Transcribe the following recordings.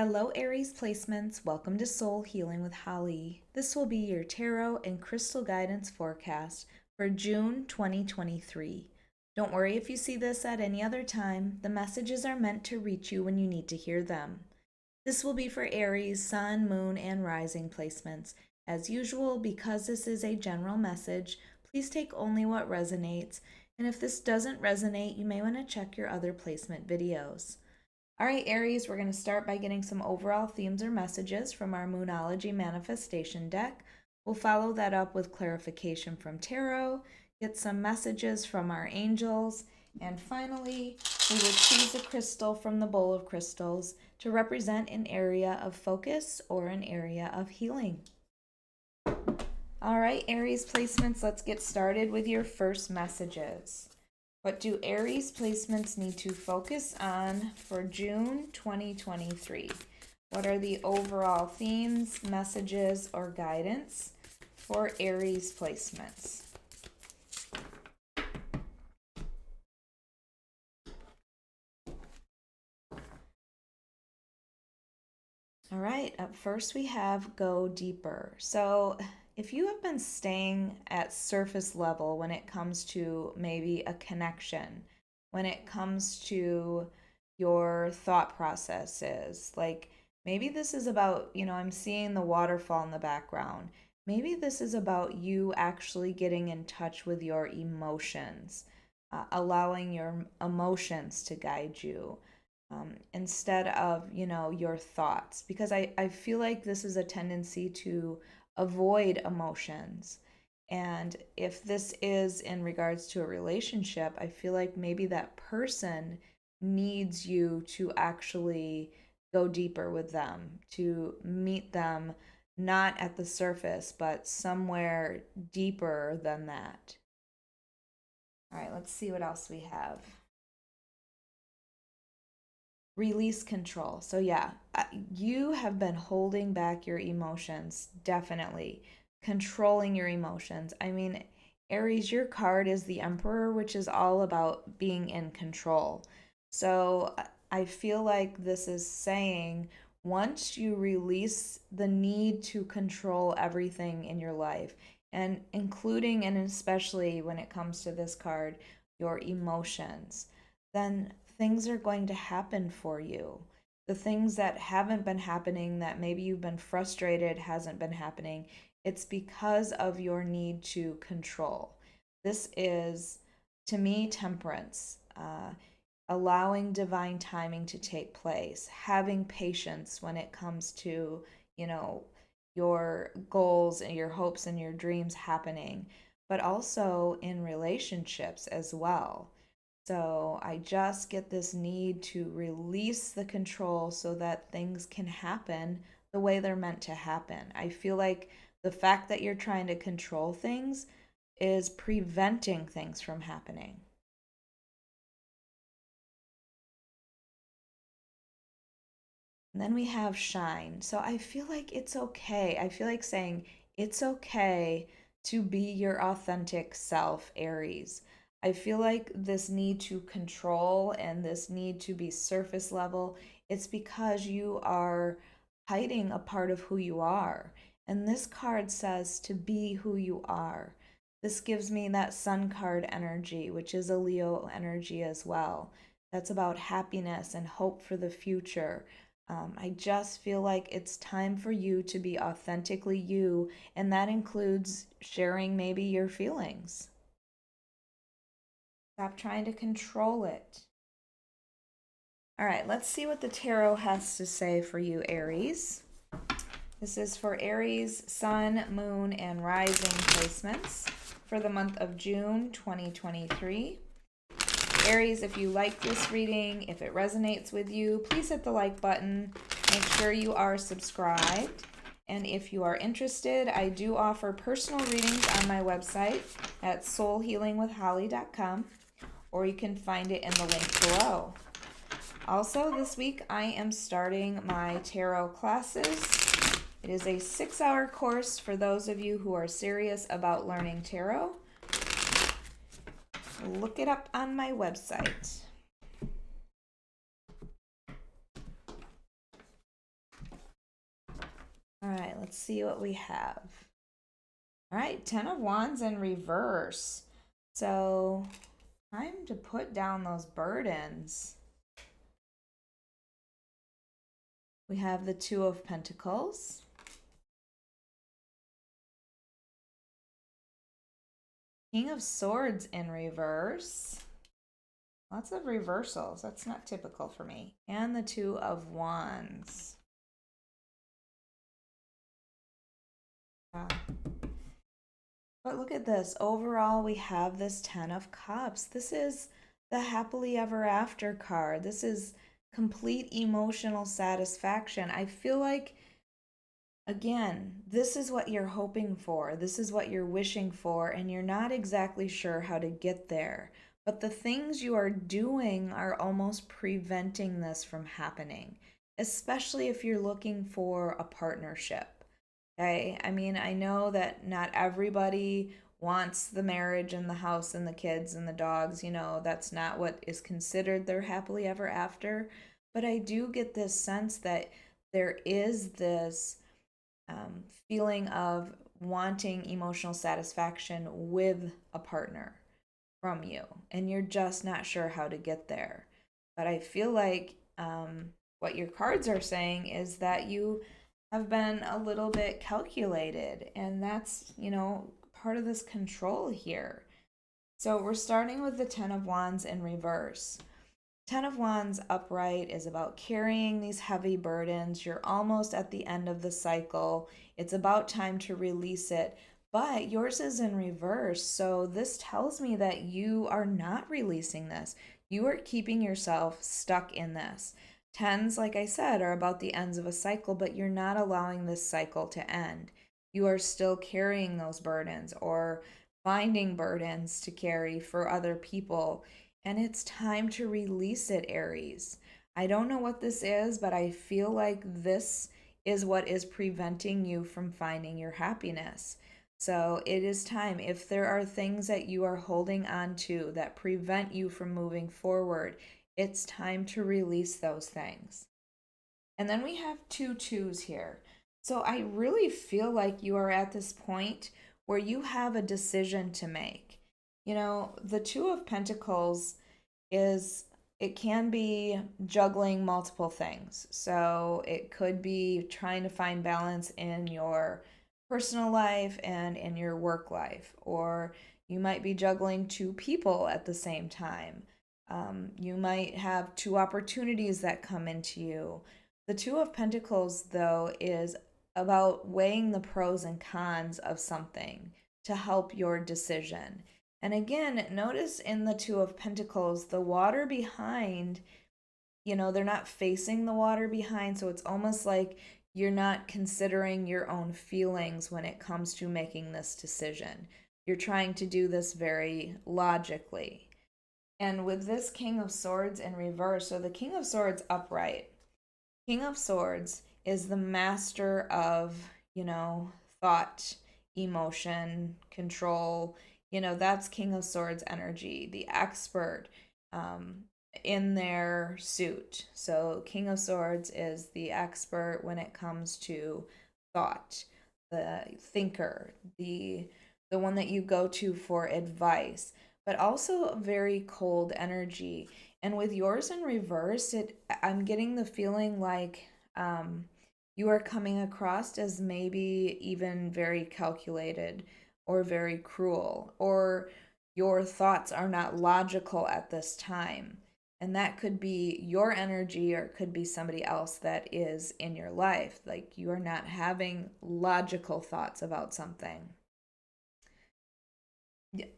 Hello, Aries placements. Welcome to Soul Healing with Holly. This will be your tarot and crystal guidance forecast for June 2023. Don't worry if you see this at any other time. The messages are meant to reach you when you need to hear them. This will be for Aries, Sun, Moon, and Rising placements. As usual, because this is a general message, please take only what resonates. And if this doesn't resonate, you may want to check your other placement videos. All right, Aries, we're going to start by getting some overall themes or messages from our Moonology manifestation deck. We'll follow that up with clarification from tarot, get some messages from our angels, and finally, we will choose a crystal from the bowl of crystals to represent an area of focus or an area of healing. All right, Aries placements, let's get started with your first messages. What do Aries placements need to focus on for June 2023? What are the overall themes, messages, or guidance for Aries placements? All right, up first we have go deeper. So if you have been staying at surface level when it comes to maybe a connection, when it comes to your thought processes, like maybe this is about, I'm seeing the waterfall in the background. Maybe this is about you actually getting in touch with your emotions, allowing your emotions to guide you. Instead of, your thoughts. Because I feel like this is a tendency to avoid emotions. And if this is in regards to a relationship, I feel like maybe that person needs you to actually go deeper with them, to meet them not at the surface, but somewhere deeper than that. All right, let's see what else we have. Release control. So, yeah, you have been holding back your emotions, definitely. Controlling your emotions. I mean, Aries, your card is the Emperor, which is all about being in control. So, I feel like this is saying once you release the need to control everything in your life, and including and especially when it comes to this card, your emotions, then things are going to happen for you. The things that haven't been happening, that maybe you've been frustrated hasn't been happening, it's because of your need to control. This is, to me, temperance, allowing divine timing to take place, having patience when it comes to, your goals and your hopes and your dreams happening, but also in relationships as well. So I just get this need to release the control so that things can happen the way they're meant to happen. I feel like the fact that you're trying to control things is preventing things from happening. And then we have shine. So I feel like it's okay. I feel like saying it's okay to be your authentic self, Aries. I feel like this need to control and this need to be surface level, it's because you are hiding a part of who you are. And this card says to be who you are. This gives me that sun card energy, which is a Leo energy as well. That's about happiness and hope for the future. I just feel like it's time for you to be authentically you, and that includes sharing maybe your feelings. Stop trying to control it. All right, let's see what the tarot has to say for you, Aries. This is for Aries, Sun, Moon, and Rising placements for the month of June 2023. Aries, if you like this reading, if it resonates with you, please hit the like button. Make sure you are subscribed. And if you are interested, I do offer personal readings on my website at soulhealingwithholly.com, or you can find it in the link below. Also, this week I am starting my tarot classes. It is a 6-hour course for those of you who are serious about learning tarot. Look it up on my website. All right, let's see what we have. All right, Ten of Wands in reverse. So, time to put down those burdens. We have the Two of Pentacles. King of Swords in reverse. Lots of reversals. That's not typical for me. And the Two of Wands. But look at this. Overall, we have this Ten of Cups. This is the happily ever after card. This is complete emotional satisfaction. I feel like, again, this is what you're hoping for. This is what you're wishing for, and you're not exactly sure how to get there. But the things you are doing are almost preventing this from happening, especially if you're looking for a partnership. Okay? I mean, I know that not everybody wants the marriage and the house and the kids and the dogs. That's not what is considered their happily ever after. But I do get this sense that there is this feeling of wanting emotional satisfaction with a partner from you, and you're just not sure how to get there. But I feel like what your cards are saying is that you have been a little bit calculated, and that's, part of this control here. So we're starting with the Ten of Wands in reverse. Ten of Wands upright is about carrying these heavy burdens. You're almost at the end of the cycle. It's about time to release it. But yours is in reverse. So this tells me that you are not releasing this. You are keeping yourself stuck in this. Tens, like I said, are about the ends of a cycle, but you're not allowing this cycle to end. You are still carrying those burdens or finding burdens to carry for other people. And it's time to release it, Aries. I don't know what this is, but I feel like this is what is preventing you from finding your happiness. So it is time. If there are things that you are holding on to that prevent you from moving forward, it's time to release those things. And then we have two twos here. So I really feel like you are at this point where you have a decision to make. The Two of Pentacles it can be juggling multiple things. So it could be trying to find balance in your personal life and in your work life, or you might be juggling two people at the same time. You might have two opportunities that come into you. The Two of Pentacles, though, is about weighing the pros and cons of something to help your decision. And again, notice in the Two of Pentacles, the water behind, they're not facing the water behind. So it's almost like you're not considering your own feelings when it comes to making this decision. You're trying to do this very logically. And with this King of Swords in reverse, so the King of Swords upright, King of Swords is the master of, thought, emotion, control. That's King of Swords energy, the expert in their suit. So King of Swords is the expert when it comes to thought, the thinker, the one that you go to for advice, but also a very cold energy. And with yours in reverse, I'm getting the feeling like you are coming across as maybe even very calculated or very cruel, or your thoughts are not logical at this time. And that could be your energy, or it could be somebody else that is in your life. Like you are not having logical thoughts about something.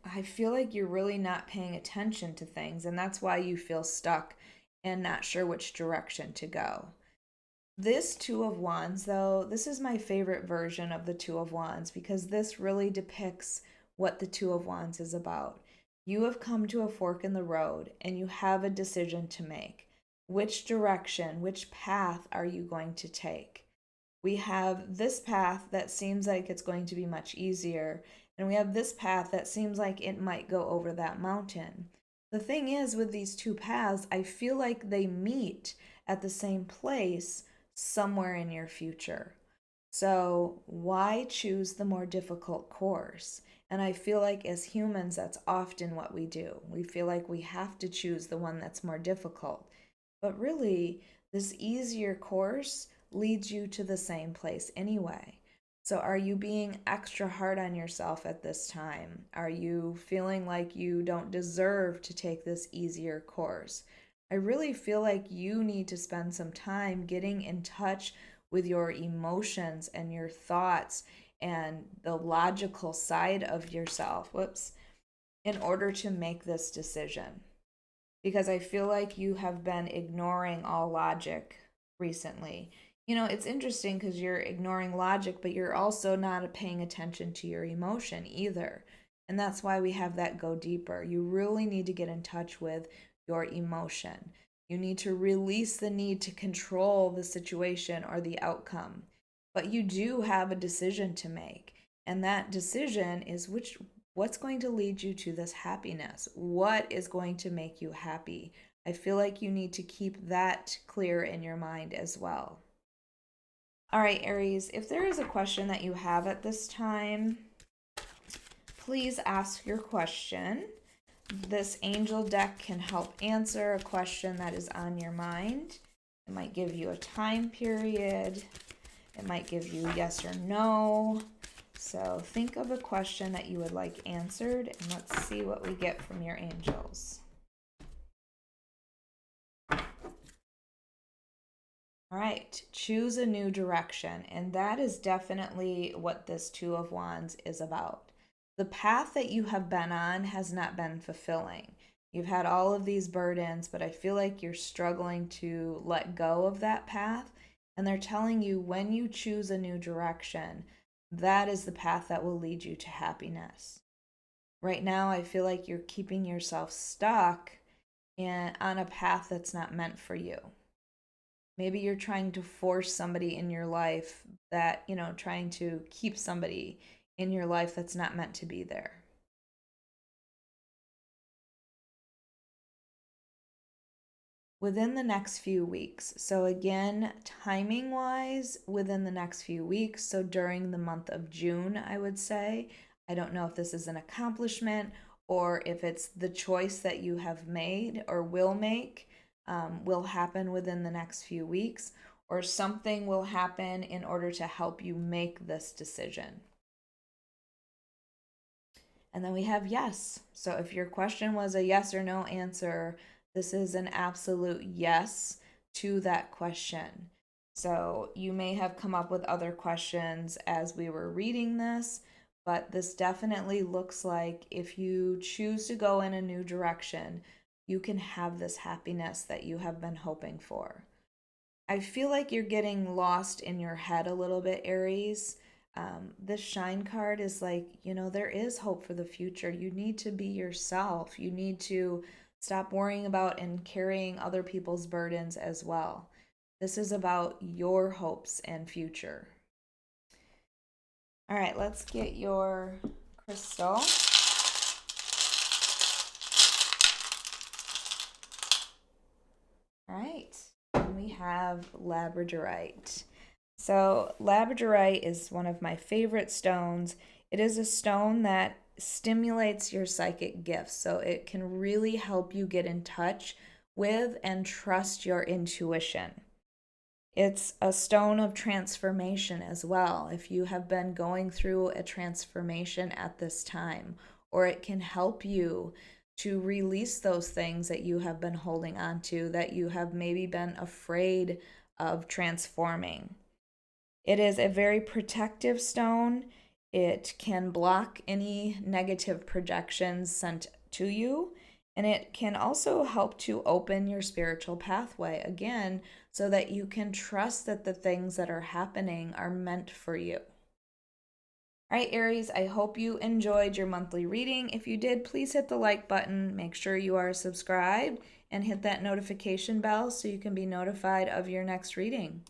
I feel like you're really not paying attention to things, and that's why you feel stuck and not sure which direction to go. This Two of Wands, though, this is my favorite version of the Two of Wands because this really depicts what the Two of Wands is about. You have come to a fork in the road and you have a decision to make. Which direction, which path are you going to take? We have this path that seems like it's going to be much easier, and we have this path that seems like it might go over that mountain. The thing is, with these two paths, I feel like they meet at the same place somewhere in your future. So why choose the more difficult course? And I feel like as humans, that's often what we do. We feel like we have to choose the one that's more difficult. But really, this easier course leads you to the same place anyway. So, are you being extra hard on yourself at this time? Are you feeling like you don't deserve to take this easier course? I really feel like you need to spend some time getting in touch with your emotions and your thoughts and the logical side of yourself. Whoops. In order to make this decision, because I feel like you have been ignoring all logic recently. It's interesting because you're ignoring logic, but you're also not paying attention to your emotion either. And that's why we have that go deeper. You really need to get in touch with your emotion. You need to release the need to control the situation or the outcome. But you do have a decision to make. And that decision is what's going to lead you to this happiness? What is going to make you happy? I feel like you need to keep that clear in your mind as well. All right, Aries, if there is a question that you have at this time, please ask your question. This angel deck can help answer a question that is on your mind. It might give you a time period. It might give you yes or no. So think of a question that you would like answered, and let's see what we get from your angels. All right, choose a new direction. And that is definitely what this Two of Wands is about. The path that you have been on has not been fulfilling. You've had all of these burdens, but I feel like you're struggling to let go of that path. And they're telling you when you choose a new direction, that is the path that will lead you to happiness. Right now, I feel like you're keeping yourself stuck on a path that's not meant for you. Maybe you're trying to force somebody in your life trying to keep somebody in your life that's not meant to be there. Within the next few weeks. So, again, timing wise, within the next few weeks. So, during the month of June, I would say. I don't know if this is an accomplishment or if it's the choice that you have made or will make, will happen within the next few weeks, or something will happen in order to help you make this decision. And then we have yes. So if your question was a yes or no answer, this is an absolute yes to that question. So you may have come up with other questions as we were reading this, but this definitely looks like if you choose to go in a new direction, you can have this happiness that you have been hoping for. I feel like you're getting lost in your head a little bit, Aries. This shine card is like, there is hope for the future. You need to be yourself. You need to stop worrying about and carrying other people's burdens as well. This is about your hopes and future. All right, let's get your crystal. All right, and we have labradorite. So, labradorite is one of my favorite stones. It is a stone that stimulates your psychic gifts, so it can really help you get in touch with and trust your intuition. It's a stone of transformation as well. If you have been going through a transformation at this time, or it can help you to release those things that you have been holding on to, that you have maybe been afraid of transforming. It is a very protective stone. It can block any negative projections sent to you. And it can also help to open your spiritual pathway again so that you can trust that the things that are happening are meant for you. All right, Aries, I hope you enjoyed your monthly reading. If you did, please hit the like button. Make sure you are subscribed and hit that notification bell so you can be notified of your next reading.